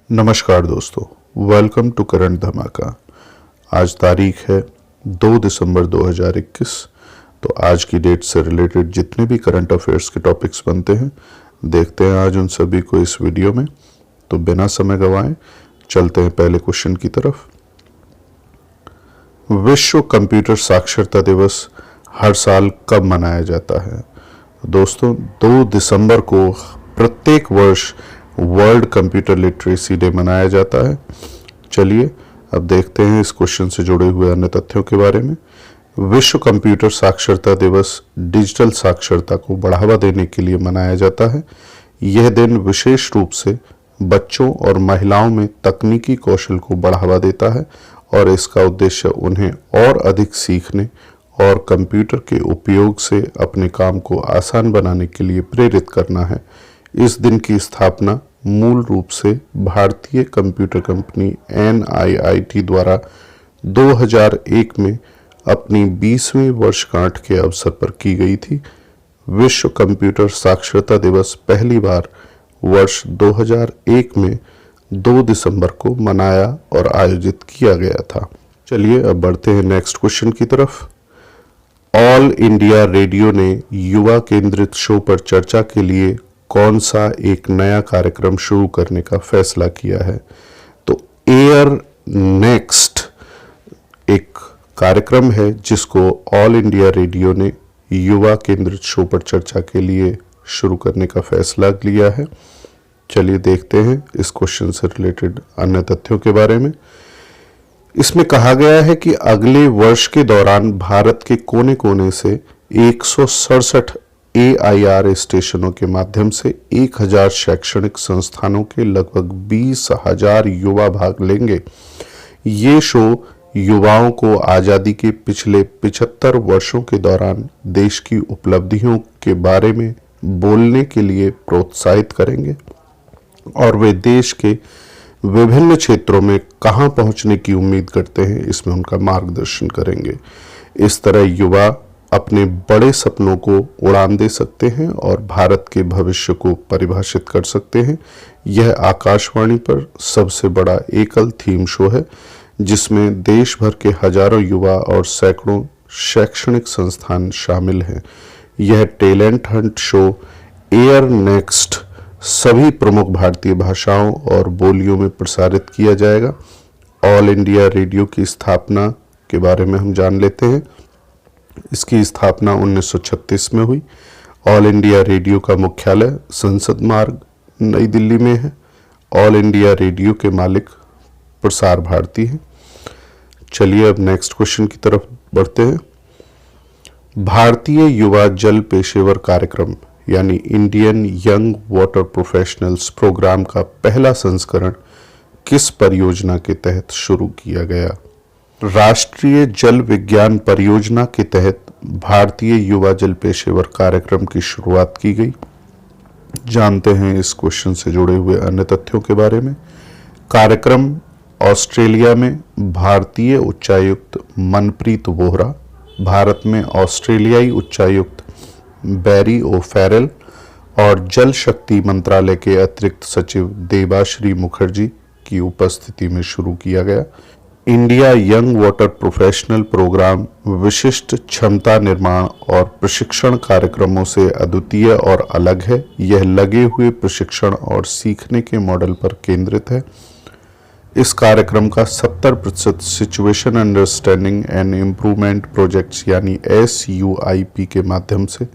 नमस्कार दोस्तों, welcome to current धमाका। आज तारीख है 2 दिसंबर 2021। तो आज की डेट से रिलेटेड जितने भी करंट अफेयर्स के टॉपिक्स बनते हैं, देखते हैं आज उन सभी को इस वीडियो में। तो बिना समय गंवाए चलते हैं पहले क्वेश्चन की तरफ। विश्व कंप्यूटर साक्षरता दिवस हर साल कब मनाया जाता है? दोस्तों, 2 दिसंबर को प्रत्येक वर्ष वर्ल्ड कंप्यूटर लिटरेसी डे मनाया जाता है। चलिए अब देखते हैं इस क्वेश्चन से जुड़े हुए अन्य तथ्यों के बारे में। विश्व कंप्यूटर साक्षरता दिवस डिजिटल साक्षरता को बढ़ावा देने के लिए मनाया जाता है। यह दिन विशेष रूप से बच्चों और महिलाओं में तकनीकी कौशल को बढ़ावा देता है और इसका उद्देश्य उन्हें और अधिक सीखने और कंप्यूटर के उपयोग से अपने काम को आसान बनाने के लिए प्रेरित करना है। इस दिन की स्थापना मूल रूप से भारतीय कंप्यूटर कंपनी NIIT द्वारा 2001 में अपनी 20वीं वर्षगांठ के अवसर पर की गई थी। विश्व कंप्यूटर साक्षरता दिवस पहली बार वर्ष 2001 में 2 दिसंबर को मनाया और आयोजित किया गया था। चलिए अब बढ़ते हैं नेक्स्ट क्वेश्चन की तरफ। ऑल इंडिया रेडियो ने युवा केंद्रित शो पर चर्चा के लिए कौन सा एक नया कार्यक्रम शुरू करने का फैसला किया है? तो एयर नेक्स्ट एक कार्यक्रम है जिसको ऑल इंडिया रेडियो ने युवा केंद्रित शो पर चर्चा के लिए शुरू करने का फैसला लिया है। चलिए देखते हैं इस क्वेश्चन से रिलेटेड अन्य तथ्यों के बारे में। इसमें कहा गया है कि अगले वर्ष के दौरान भारत के कोने कोने से 167 AIR स्टेशनों के माध्यम से 1000 शैक्षणिक संस्थानों के लगभग 20,000 युवा भाग लेंगे। ये शो युवाओं को आज़ादी के पिछले 75 वर्षों के दौरान देश की उपलब्धियों के बारे में बोलने के लिए प्रोत्साहित करेंगे और वे देश के विभिन्न क्षेत्रों में कहां पहुंचने की उम्मीद करते हैं, इसमें उनका मार्गदर्शन करेंगे। इस तरह युवा अपने बड़े सपनों को उड़ान दे सकते हैं और भारत के भविष्य को परिभाषित कर सकते हैं। यह आकाशवाणी पर सबसे बड़ा एकल थीम शो है जिसमें देश भर के हजारों युवा और सैकड़ों शैक्षणिक संस्थान शामिल हैं। यह talent Hunt show air next सभी प्रमुख भारतीय भाषाओं और बोलियों में प्रसारित किया जाएगा। ऑल इंडिया रेडियो की स्थापना के बारे में हम जान लेते हैं। इसकी स्थापना 1936 में हुई। ऑल इंडिया रेडियो का मुख्यालय संसद मार्ग नई दिल्ली में है। ऑल इंडिया रेडियो के मालिक प्रसार भारती हैं। चलिए अब नेक्स्ट क्वेश्चन की तरफ बढ़ते हैं। भारतीय युवा जल पेशेवर कार्यक्रम यानी Indian young water professionals programme का पहला संस्करण किस परियोजना के तहत शुरू किया गया? राष्ट्रीय जल विज्ञान परियोजना के तहत भारतीय युवा जल पेशेवर कार्यक्रम की शुरुआत की गई। जानते हैं इस क्वेश्चन से जुड़े हुए अन्य तथ्यों के बारे में। कार्यक्रम ऑस्ट्रेलिया में भारतीय उच्चायुक्त मनप्रीत वोहरा, भारत में ऑस्ट्रेलियाई उच्चायुक्त बैरी ओफेरल और जल शक्ति मंत्रालय के अतिरिक्त सचिव देबाश्री मुखर्जी की उपस्थिति में शुरू किया गया। India young water professional programme विशिष्ट क्षमता निर्माण और प्रशिक्षण कार्यक्रमों से अद्वितीय और अलग है। यह लगे हुए प्रशिक्षण और सीखने के मॉडल पर केंद्रित है। इस कार्यक्रम का 70% situation understanding and improvement projects यानी SUIP के माध्यम से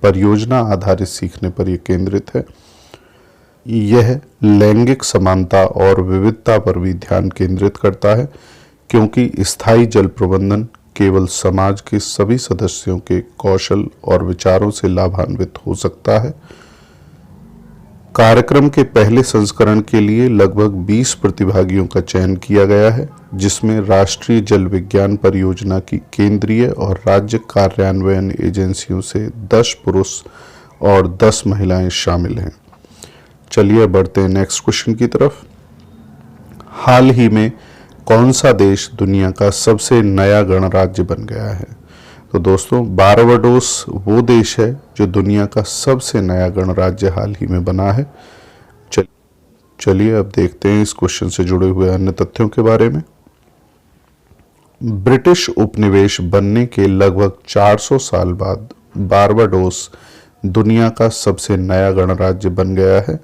परियोजना आधारित सीखने पर यह केंद्रित है। यह लैंगिक समानता और विविधता पर भी ध्यान केंद्रित करता है क्योंकि स्थायी जल प्रबंधन केवल समाज के सभी सदस्यों के कौशल और विचारों से लाभान्वित हो सकता है। कार्यक्रम के पहले संस्करण के लिए लगभग 20 प्रतिभागियों का चयन किया गया है जिसमें राष्ट्रीय जल विज्ञान परियोजना की केंद्रीय और राज्य कार्यान्वयन एजेंसियों से 10 पुरुष और 10 महिलाएं शामिल हैं। चलिए बढ़ते हैं नेक्स्ट क्वेश्चन की तरफ। हाल ही में कौन सा देश दुनिया का सबसे नया गणराज्य बन गया है? तो दोस्तों, बारबाडोस वो देश है जो दुनिया का सबसे नया गणराज्य हाल ही में बना है। चलिए अब देखते हैं इस क्वेश्चन से जुड़े हुए अन्य तथ्यों के बारे में। ब्रिटिश उपनिवेश बनने के लगभग 400 साल बाद बारबाडोस दुनिया का सबसे नया गणराज्य बन गया है।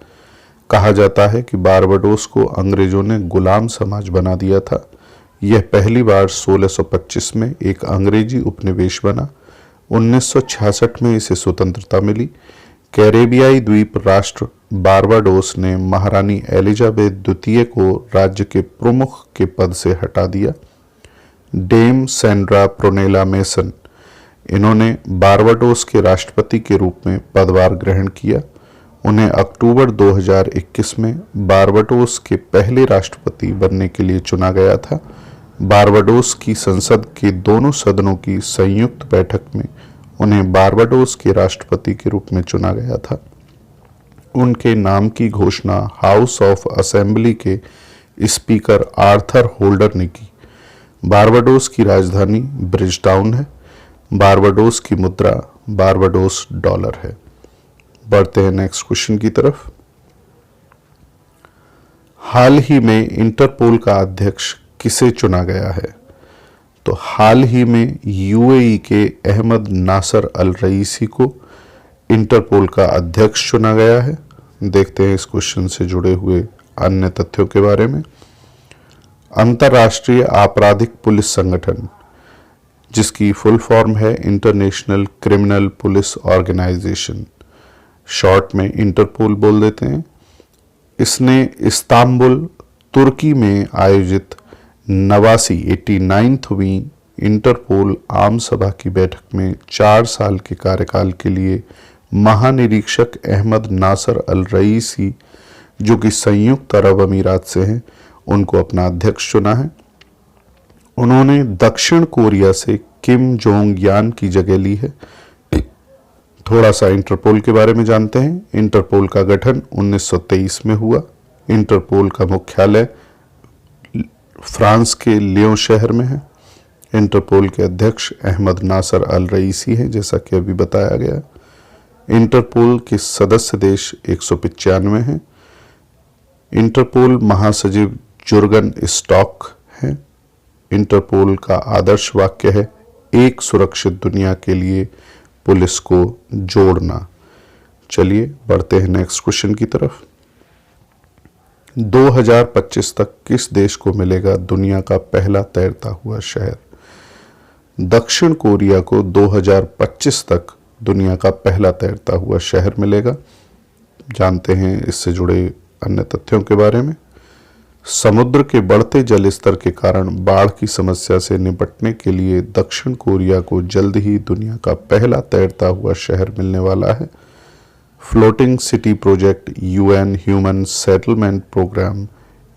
कहा जाता है कि बारबाडोस को अंग्रेजों ने गुलाम समाज बना दिया था। यह पहली बार 1625 में एक अंग्रेजी उपनिवेश बना। 1966 में इसे स्वतंत्रता मिली। कैरेबियाई द्वीप राष्ट्र बारबाडोस ने महारानी एलिजाबेथ द्वितीय को राज्य के प्रमुख के पद से हटा दिया। डेम सैंड्रा प्रोनेला मेसन, इन्होंने बारबाडोस के राष्ट्रपति के रूप में पदभार ग्रहण किया। उन्हें अक्टूबर 2021 में बारबाडोस के पहले राष्ट्रपति बनने के लिए चुना गया था। बारबाडोस की संसद के दोनों सदनों की संयुक्त बैठक में उन्हें बारबाडोस के राष्ट्रपति के रूप में चुना गया था। उनके नाम की घोषणा हाउस ऑफ असेंबली के स्पीकर आर्थर होल्डर ने की। बारबाडोस की राजधानी ब्रिजटाउन है। बारबाडोस की मुद्रा बारबाडोस डॉलर है। बढ़ते हैं नेक्स्ट क्वेश्चन की तरफ। हाल ही में इंटरपोल का अध्यक्ष किसे चुना गया है? तो हाल ही में यूएई के अहमद नासर अल रईसी को इंटरपोल का अध्यक्ष चुना गया है। देखते हैं इस क्वेश्चन से जुड़े हुए अन्य तथ्यों के बारे में। अंतर्राष्ट्रीय आपराधिक पुलिस संगठन, जिसकी फुल फॉर्म है International Criminal Police Organisation, short में इंटरपोल बोल देते हैं, इसने इस्तांबुल तुर्की में आयोजित 89वीं इंटरपोल आम सभा की बैठक में 4 साल के कार्यकाल के लिए महानिरीक्षक अहमद नासर अल रईसी, जो कि संयुक्त अरब अमीरात से हैं, उनको अपना अध्यक्ष चुना है। उन्होंने दक्षिण कोरिया से किम जोंग यान की जगह ली है। थोड़ा सा इंटरपोल के बारे में जानते हैं। इंटरपोल का गठन 1923 में हुआ। इंटरपोल का मुख्यालय फ्रांस के लियों शहर में है। इंटरपोल के अध्यक्ष अहमद नासर अल रईसी हैं, जैसा कि अभी बताया गया। इंटरपोल के सदस्य देश 195 हैं। इंटरपोल महासचिव जुर्गन स्टॉक हैं। इंटरपोल का आदर्श वाक्य है, एक सुरक्षित दुनिया के लिए पुलिस को जोड़ना। चलिए बढ़ते हैं नेक्स्ट क्वेश्चन की तरफ। 2025 तक किस देश को मिलेगा दुनिया का पहला तैरता हुआ शहर? दक्षिण कोरिया को 2025 तक दुनिया का पहला तैरता हुआ शहर मिलेगा। जानते हैं इससे जुड़े अन्य तथ्यों के बारे में। समुद्र के बढ़ते जल स्तर के कारण बाढ़ की समस्या से निपटने के लिए दक्षिण कोरिया को जल्द ही दुनिया का पहला तैरता हुआ शहर मिलने वाला है। Floating city project UN Human Settlement Programme,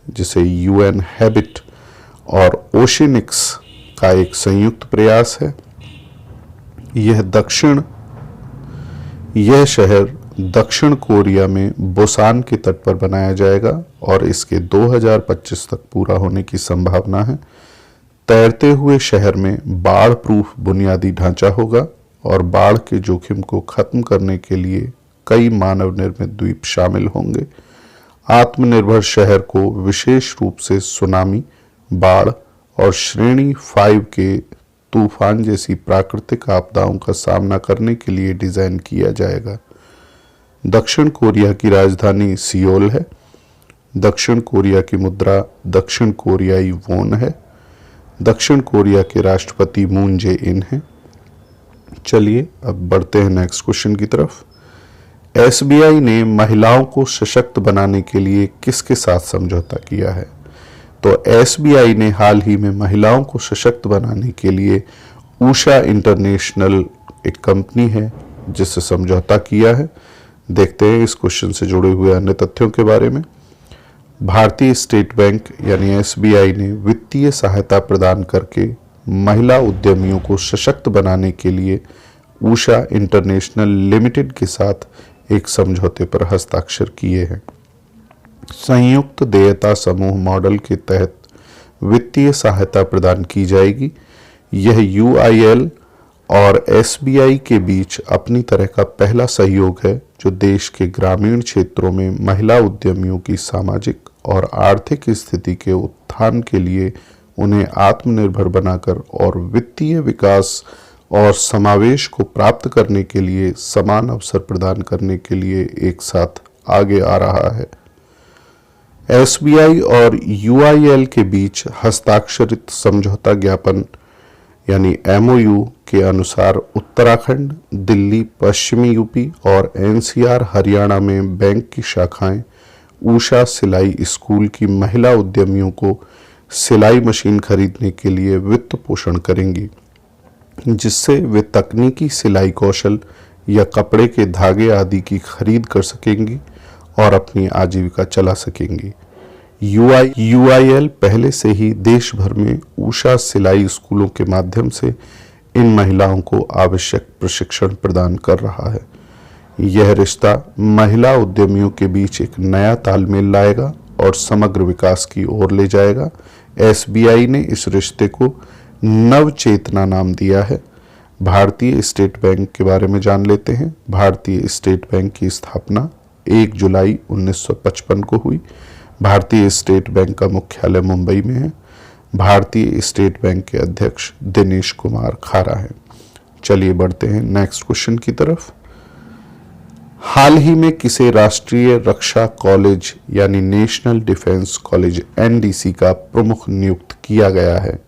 जिसे यूएन हैबिट और ओशिनिक्स का एक संयुक्त प्रयास है। यह शहर दक्षिण कोरिया में बुसान के तट पर बनाया जाएगा और इसके 2025 तक पूरा होने की संभावना है। तैरते हुए शहर में बाढ़ प्रूफ बुनियादी ढांचा होगा और बाढ़ के जोखिम को खत्म करने के लिए कई मानव निर्मित द्वीप शामिल होंगे। आत्मनिर्भर शहर को विशेष रूप से सुनामी, बाढ़ और श्रेणी 5 के तूफान जैसी प्राकृतिक आपदाओं का सामना करने के लिए डिजाइन किया जाएगा। दक्षिण कोरिया की राजधानी सियोल है। दक्षिण कोरिया की मुद्रा दक्षिण कोरियाई वोन है। दक्षिण कोरिया के राष्ट्रपति मून जे इन हैं। चलिए अब बढ़ते हैं नेक्स्ट क्वेश्चन की तरफ। एसबीआई ने महिलाओं को सशक्त बनाने के लिए किसके साथ समझौता किया है? तो एसबीआई ने हाल ही में महिलाओं को सशक्त बनाने के लिए उषा इंटरनेशनल, एक कंपनी है, जिससे समझौता किया है। देखते हैं इस क्वेश्चन से जुड़े हुए अन्य तथ्यों के बारे में। भारतीय स्टेट बैंक यानी एसबीआई ने वित्तीय सहायता प्रदान करके महिला उद्यमियों को सशक्त बनाने के लिए उषा इंटरनेशनल लिमिटेड के साथ एक समझौते पर हस्ताक्षर किए हैं। संयुक्त देयता समूह मॉडल के तहत वित्तीय सहायता प्रदान की जाएगी। यह यूआईएल और एसबीआई के बीच अपनी तरह का पहला सहयोग है जो देश के ग्रामीण क्षेत्रों में महिला उद्यमियों की सामाजिक और आर्थिक स्थिति के उत्थान के लिए उन्हें आत्मनिर्भर बनाकर और वित्तीय विकास और समावेश को प्राप्त करने के लिए समान अवसर प्रदान करने के लिए एक साथ आगे आ रहा है। एसबीआई और यूआईएल के बीच हस्ताक्षरित समझौता ज्ञापन यानी एमओयू के अनुसार उत्तराखंड, दिल्ली, पश्चिमी यूपी और एनसीआर हरियाणा में बैंक की शाखाएं उषा सिलाई स्कूल की महिला उद्यमियों को सिलाई मशीन खरीदने के लिए वित्त पोषण करेंगी, जिससे वे तकनीकी सिलाई कौशल या कपड़े के धागे आदि की खरीद कर सकेंगी और अपनी आजीविका चला सकेंगी। यूआईएल पहले से ही देश भर में उषा सिलाई स्कूलों के माध्यम से इन महिलाओं को आवश्यक प्रशिक्षण प्रदान कर रहा है। यह रिश्ता महिला उद्यमियों के बीच एक नया तालमेल लाएगा और समग्र विकास की ओर ले जाएगा। एसबीआई ने इस रिश्ते को नव चेतना नाम दिया है। भारतीय स्टेट बैंक के बारे में जान लेते हैं। भारतीय स्टेट बैंक की स्थापना 1 जुलाई 1955 को हुई। भारतीय स्टेट बैंक का मुख्यालय मुंबई में है। भारतीय स्टेट बैंक के अध्यक्ष दिनेश कुमार खारा हैं। चलिए बढ़ते हैं नेक्स्ट क्वेश्चन की तरफ। हाल ही में किसे राष्ट्रीय रक्षा कॉलेज यानी नेशनल डिफेंस कॉलेज एनडीसी का प्रमुख नियुक्त किया गया है?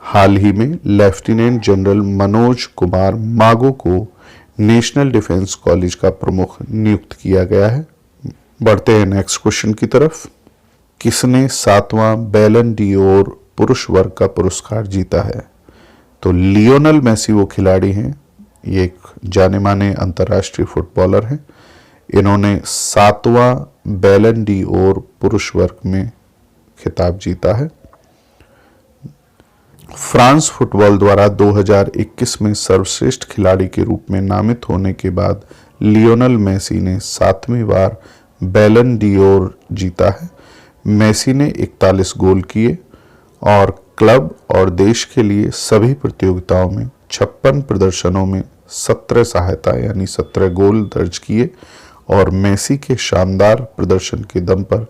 हाल ही में लेफ्टिनेंट जनरल मनोज कुमार मागो को नेशनल डिफेंस कॉलेज का प्रमुख नियुक्त किया गया है। बढ़ते हैं नेक्स्ट क्वेश्चन की तरफ। किसने 7वां बैलन डी'ओर पुरुष वर्ग का पुरस्कार जीता है? तो लियोनेल मेसी वो खिलाड़ी हैं, ये एक जाने माने अंतर्राष्ट्रीय फुटबॉलर हैं। इन्होंने 7वां बैलन डी'ओर पुरुष वर्ग में खिताब जीता है। फ्रांस फुटबॉल द्वारा 2021 में सर्वश्रेष्ठ खिलाड़ी के रूप में नामित होने के बाद लियोनेल मेसी ने 7वीं बार बैलन डी'ओर जीता है। मेसी ने 41 गोल किए और क्लब और देश के लिए सभी प्रतियोगिताओं में 56 प्रदर्शनों में 17 सहायता यानी 17 गोल दर्ज किए और मेसी के शानदार प्रदर्शन के दम पर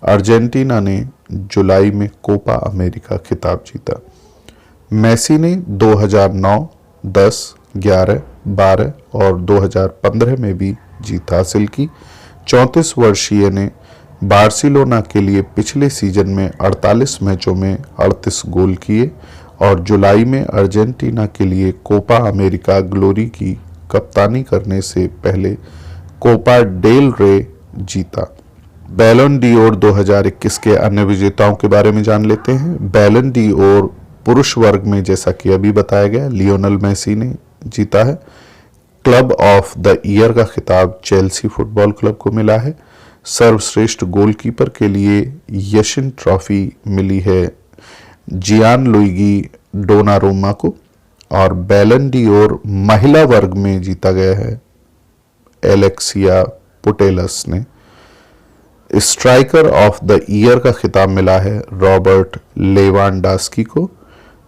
अर्जेंटीना ने जुलाई में कोपा अमेरिका खिताब जीता। मेसी ने 2009, 10, 11, 12 और 2015 में भी जीत हासिल की। 34 वर्षीय ने बार्सिलोना के लिए पिछले सीजन में 48 मैचों में 38 गोल किए और जुलाई में अर्जेंटीना के लिए कोपा अमेरिका ग्लोरी की कप्तानी करने से पहले कोपा डेल रे जीता। बैलन डी'ओर 2021 के अन्य विजेताओं के बारे में जान लेते हैं। बैलन डी'ओर पुरुष वर्ग में जैसा कि अभी बताया गया लियोनेल मेसी ने जीता है। क्लब ऑफ द ईयर का खिताब चेल्सी फुटबॉल क्लब को मिला है। सर्वश्रेष्ठ गोलकीपर के लिए यशिन ट्रॉफी मिली है जियान लुइगी डोनारुमा को और बैलन डी'ओर महिला वर्ग में जीता गया है एलेक्सिया पुटेलस ने। स्ट्राइकर ऑफ द ईयर का खिताब मिला है रॉबर्ट लेवांडोव्स्की को।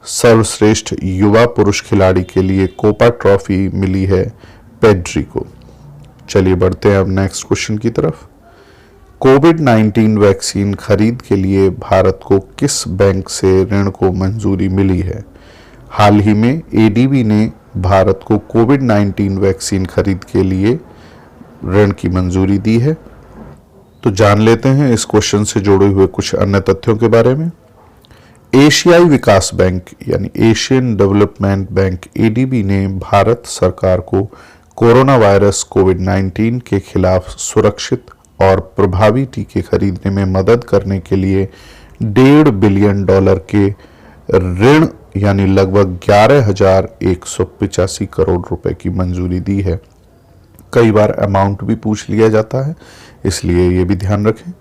सर्वश्रेष्ठ युवा पुरुष खिलाड़ी के लिए कोपा ट्रॉफी मिली है पेड्री को। चलिए बढ़ते हैं अब नेक्स्ट क्वेश्चन की तरफ। कोविड-19 वैक्सीन खरीद के लिए भारत को किस बैंक से ऋण को मंजूरी मिली है? हाल ही में एडीबी ने भारत को कोविड-19 वैक्सीन खरीद के लिए ऋण की मंजूरी दी है। तो जान लेते हैं इस क्वेश्चन से जुड़े हुए कुछ अन्य तथ्यों के बारे में। एशियाई विकास बैंक यानी एशियन डेवलपमेंट बैंक एडीबी ने भारत सरकार को कोरोना वायरस कोविड-19 के खिलाफ सुरक्षित और प्रभावी टीके खरीदने में मदद करने के लिए $1.5 बिलियन के ऋण यानी लगभग 11,185 करोड़ रुपए की मंजूरी दी है। कई बार अमाउंट भी पूछ लिया जाता है, इसलिए ये भी ध्यान रखें।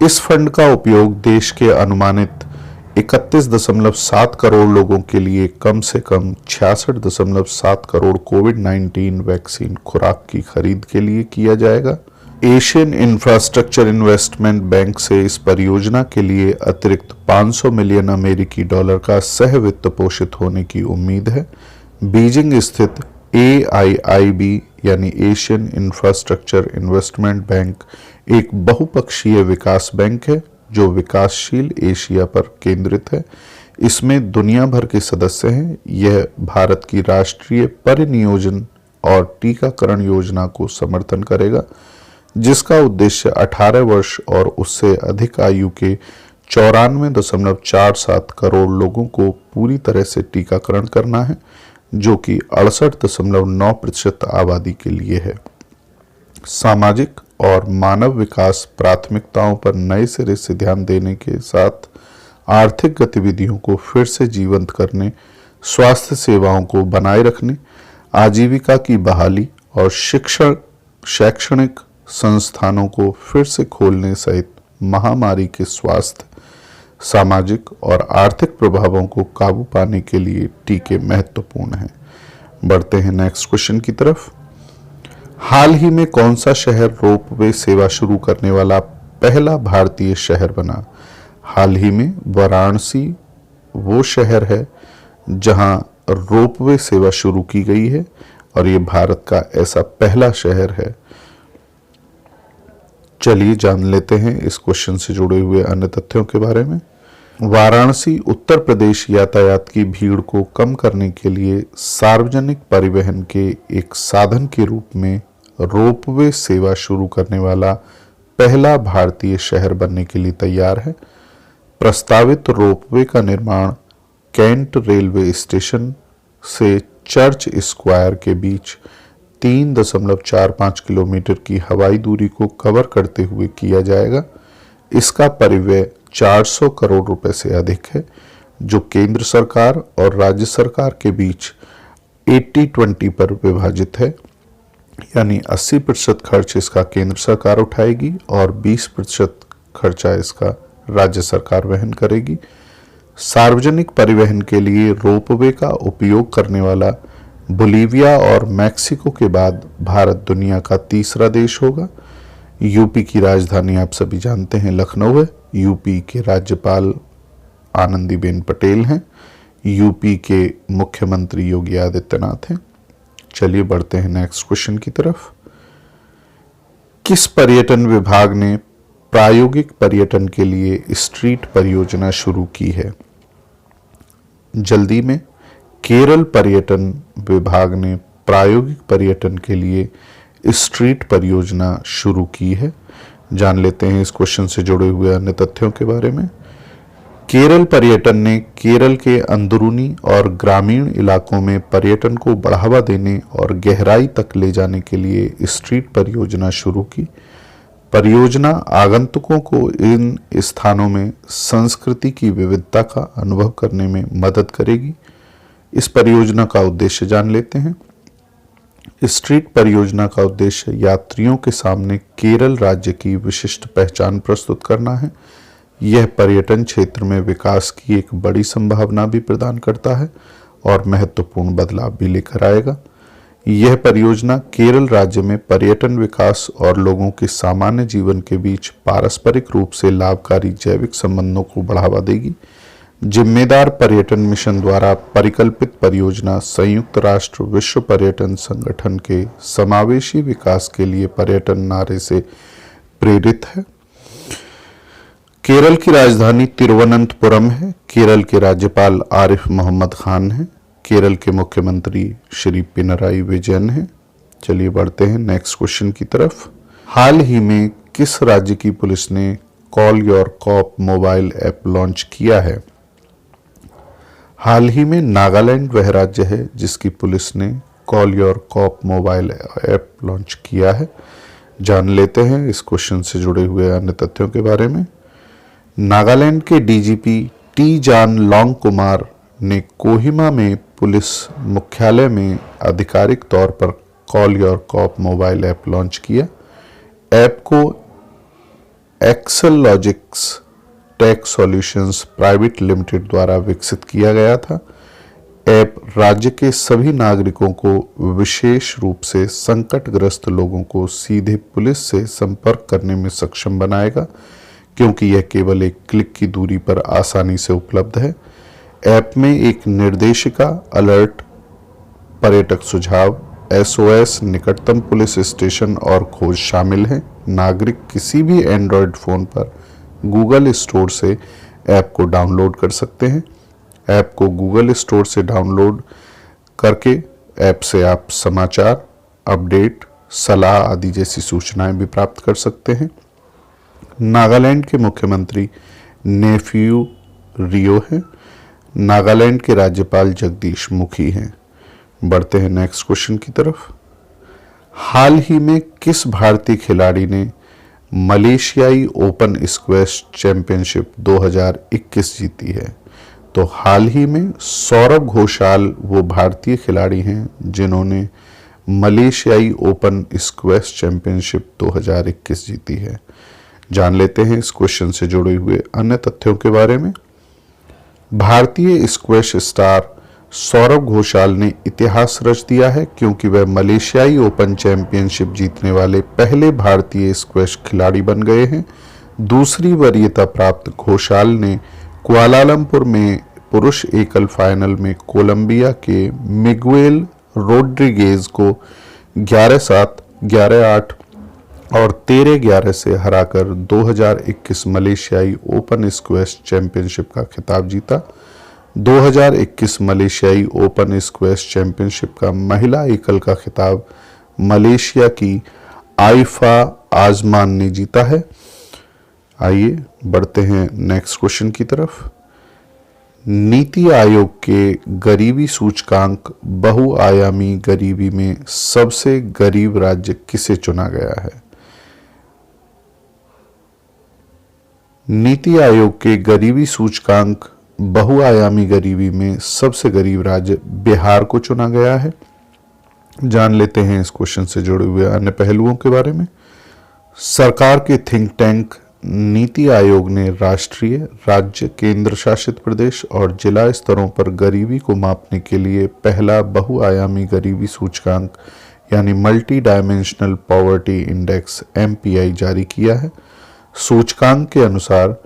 इस फंड का उपयोग देश के अनुमानित 31.7 करोड़ लोगों के लिए कम से कम 66.7 करोड़ कोविड-19 वैक्सीन खुराक की खरीद के लिए किया जाएगा। एशियन इंफ्रास्ट्रक्चर इन्वेस्टमेंट बैंक से इस परियोजना के लिए अतिरिक्त $500 मिलियन का सह वित्त पोषित होने की उम्मीद है। बीजिंग स्थित AIIB यानी एशियन इंफ्रास्ट्रक्चर इन्वेस्टमेंट बैंक एक बहुपक्षीय विकास बैंक है जो विकासशील एशिया पर केंद्रित है। इसमें दुनिया भर के सदस्य हैं। यह भारत की राष्ट्रीय परिनियोजन और टीकाकरण योजना को समर्थन करेगा, जिसका उद्देश्य 18 वर्ष और उससे अधिक आयु के 94.47 करोड़ लोगों को पूरी तरह से टीकाकरण करना है, जो कि 68.9% आबादी के लिए है। सामाजिक और मानव विकास प्राथमिकताओं पर नए सिरे से ध्यान देने के साथ आर्थिक गतिविधियों को फिर से जीवंत करने, स्वास्थ्य सेवाओं को बनाए रखने, आजीविका की बहाली और शैक्षणिक संस्थानों को फिर से खोलने सहित महामारी के स्वास्थ्य, सामाजिक और आर्थिक प्रभावों को काबू पाने के लिए टीके महत्वपूर्ण हैं। बढ़ते हैं नेक्स्ट क्वेश्चन की तरफ। हाल ही में कौन सा शहर रोपवे सेवा शुरू करने वाला पहला भारतीय शहर बना? हाल ही में वाराणसी वो शहर है जहां रोपवे सेवा शुरू की गई है और ये भारत का ऐसा पहला शहर है। चलिए जान लेते हैं इस क्वेश्चन से जुड़े हुए अन्य तथ्यों के बारे में। वाराणसी उत्तर प्रदेश यातायात की भीड़ को कम करने के लिए सार्वजनिक परिवहन के एक साधन के रूप में रोपवे सेवा शुरू करने वाला पहला भारतीय शहर बनने के लिए तैयार है। प्रस्तावित रोपवे का निर्माण कैंट रेलवे स्टेशन से चर्च स्क्वायर के बीच 3.45 किलोमीटर की हवाई दूरी को कवर करते हुए किया जाएगा। इसका परिव्यय 400 करोड़ रुपए से अधिक है, जो केंद्र सरकार और राज्य सरकार के बीच 80-20 पर विभाजित है, यानी 80% खर्च इसका केंद्र सरकार उठाएगी और 20% खर्चा इसका राज्य सरकार वहन करेगी। सार्वजनिक परिवहन के लिए रोपवे का उपयोग करने वाला बोलीविया और मैक्सिको के बाद भारत दुनिया का तीसरा देश होगा। यूपी की राजधानी आप सभी जानते हैं लखनऊ है। यूपी के राज्यपाल आनंदीबेन पटेल हैं। यूपी के मुख्यमंत्री योगी आदित्यनाथ हैं। चलिए बढ़ते हैं नेक्स्ट क्वेश्चन की तरफ। किस पर्यटन विभाग ने प्रायोगिक पर्यटन के लिए स्ट्रीट परियोजना शुरू की है? जल्दी में केरल पर्यटन विभाग ने प्रायोगिक पर्यटन के लिए स्ट्रीट परियोजना शुरू की है। जान लेते हैं इस क्वेश्चन से जुड़े हुए अन्य तथ्यों के बारे में। केरल पर्यटन ने केरल के अंदरूनी और ग्रामीण इलाकों में पर्यटन को बढ़ावा देने और गहराई तक ले जाने के लिए स्ट्रीट परियोजना शुरू की। परियोजना आगंतुकों को इन स्थानों में संस्कृति की विविधता का अनुभव करने में मदद करेगी। इस परियोजना का उद्देश्य जान लेते हैं। स्ट्रीट परियोजना का उद्देश्य यात्रियों के सामने केरल राज्य की विशिष्ट पहचान प्रस्तुत करना है। यह पर्यटन क्षेत्र में विकास की एक बड़ी संभावना भी प्रदान करता है और महत्वपूर्ण बदलाव भी लेकर आएगा। यह परियोजना केरल राज्य में पर्यटन विकास और लोगों के सामान्य जीवन के बीच पारस्परिक रूप से लाभकारी जैविक संबंधों को बढ़ावा देगी। जिम्मेदार पर्यटन मिशन द्वारा परिकल्पित परियोजना संयुक्त राष्ट्र विश्व पर्यटन संगठन के समावेशी विकास के लिए पर्यटन नारे से प्रेरित है। केरल की राजधानी तिरुवनंतपुरम है। केरल के राज्यपाल आरिफ मोहम्मद खान हैं। केरल के मुख्यमंत्री श्री पिनराई विजयन हैं। चलिए बढ़ते हैं नेक्स्ट क्वेश्चन की तरफ। हाल ही में किस राज्य की पुलिस ने call your cop mobile app launch किया है? हाल ही में नागालैंड वह राज्य है जिसकी पुलिस ने call your cop mobile app launch किया है। जान लेते हैं इस क्वेश्चन से जुड़े हुए अन्य तथ्यों के बारे में। नागालैंड के DGP T John Longkumer ने कोहिमा में पुलिस मुख्यालय में आधिकारिक तौर पर call your cop mobile app launch किया। ऐप को Excel Logics Tech Solutions Private Limited द्वारा विकसित किया गया था। ऐप राज्य के सभी नागरिकों को, विशेष रूप से संकटग्रस्त लोगों को, सीधे पुलिस से संपर्क करने में सक्षम बनाएगा, क्योंकि यह केवल एक क्लिक की दूरी पर आसानी से उपलब्ध है। ऐप में एक निर्देशिका अलर्ट पर्यटक सुझाव, SOS, निकटतम पुलिस स्टेशन और खोज शामिल हैं। नागरिक किसी भी एंड्रॉयड फ़ोन पर गूगल स्टोर से ऐप को डाउनलोड कर सकते हैं। ऐप को गूगल स्टोर से डाउनलोड करके ऐप से आप समाचार, अपडेट, सलाह आदि जैसी सूचनाएं भी प्राप्त कर सकते हैं। नागालैंड के मुख्यमंत्री नेफ्यू रियो हैं। नागालैंड के राज्यपाल जगदीश मुखी हैं। बढ़ते हैं नेक्स्ट क्वेश्चन की तरफ। हाल ही में किस भारतीय खिलाड़ी ने मलेशियाई ओपन स्क्वैश चैंपियनशिप 2021 जीती है? तो हाल ही में सौरभ घोषाल वो भारतीय खिलाड़ी हैं जिन्होंने मलेशियाई ओपन स्क्वैश चैंपियनशिप 2021 जीती है। जान लेते हैं इस क्वेश्चन से जुड़े हुए अन्य तथ्यों के बारे में। भारतीय स्क्वैश स्टार सौरभ घोषाल ने इतिहास रच दिया है क्योंकि वह मलेशियाई ओपन चैंपियनशिप जीतने वाले पहले भारतीय स्क्वैश खिलाड़ी बन गए हैं। दूसरी वरीयता प्राप्त घोषाल ने कुआलालंपुर में पुरुष एकल फाइनल में कोलंबिया के मिगुएल रोड्रिगेज को 11-7, 11-8 और 13-11 से हराकर 2021 मलेशियाई ओपन स्क्वैश चैंपियनशिप का खिताब जीता। 2021 मलेशियाई ओपन स्क्वैश चैंपियनशिप का महिला एकल का खिताब मलेशिया की आइफा आजमान ने जीता है। आइए बढ़ते हैं नेक्स्ट क्वेश्चन की तरफ। नीति आयोग के गरीबी सूचकांक बहुआयामी गरीबी में सबसे गरीब राज्य किसे चुना गया है? नीति आयोग के गरीबी सूचकांक बहुआयामी गरीबी में सबसे गरीब राज्य बिहार को चुना गया है। जान लेते हैं इस क्वेश्चन से जुड़े हुए अन्य पहलुओं के बारे में। सरकार के थिंक टैंक नीति आयोग ने राष्ट्रीय, राज्य, केंद्र शासित प्रदेश और जिला स्तरों पर गरीबी को मापने के लिए पहला बहुआयामी गरीबी सूचकांक यानी multi dimensional poverty index MPI जारी किया है। सूचकांक के अनुसार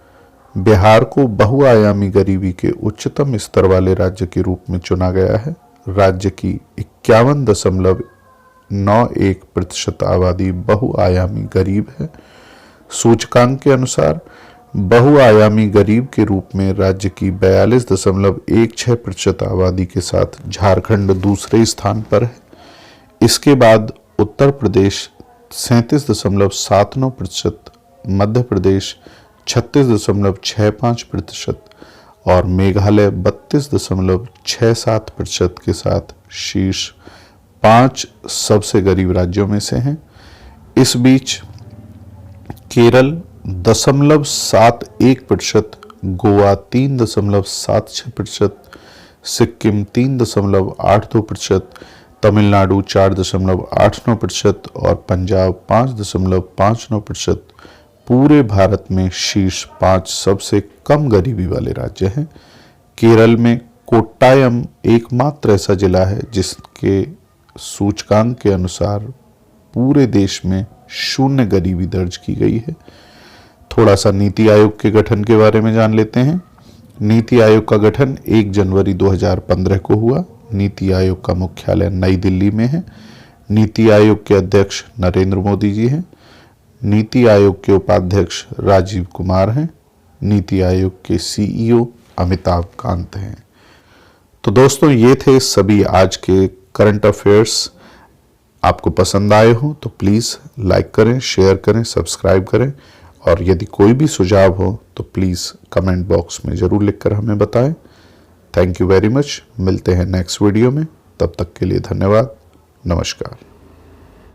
बिहार को बहुआयामी गरीबी के उच्चतम स्तर वाले राज्य के रूप में चुना गया है। राज्य की 51.91% आबादी बहुआयामी गरीब है। सूचकांक के अनुसार बहुआयामी गरीब के रूप में राज्य की 42.16% आबादी के साथ झारखंड दूसरे स्थान पर है। इसके बाद उत्तर प्रदेश 37.79%, मध्य प्रदेश 36.65% और मेघालय 32.67% के साथ शीर्ष 5 सबसे गरीब राज्यों में से हैं। इस बीच केरल 0.71%, गोवा 3.76%, सिक्किम 3.82%, तमिलनाडु 4.89% और पंजाब 5.59% पूरे भारत में शीर्ष 5 सबसे कम गरीबी वाले राज्य हैं। केरल में कोट्टायम एकमात्र ऐसा जिला है जिसके सूचकांक के अनुसार पूरे देश में 0 गरीबी दर्ज की गई है। थोड़ा सा नीति आयोग के गठन के बारे में जान लेते हैं। नीति आयोग का गठन 1 जनवरी 2015 को हुआ। नीति आयोग का मुख्यालय नई दिल्ली में है। नीति आयोग के अध्यक्ष नरेंद्र मोदी जी हैं। नीति आयोग के उपाध्यक्ष राजीव कुमार हैं। नीति आयोग के CEO अमिताभ कांत हैं। तो दोस्तों, ये थे सभी आज के करंट अफेयर्स। आपको पसंद आए हो तो प्लीज़ लाइक करें, शेयर करें, सब्सक्राइब करें और यदि कोई भी सुझाव हो तो प्लीज़ कमेंट बॉक्स में ज़रूर लिखकर हमें बताएं। Thank you very much. मिलते हैं नेक्स्ट वीडियो में। तब तक के लिए धन्यवाद। नमस्कार।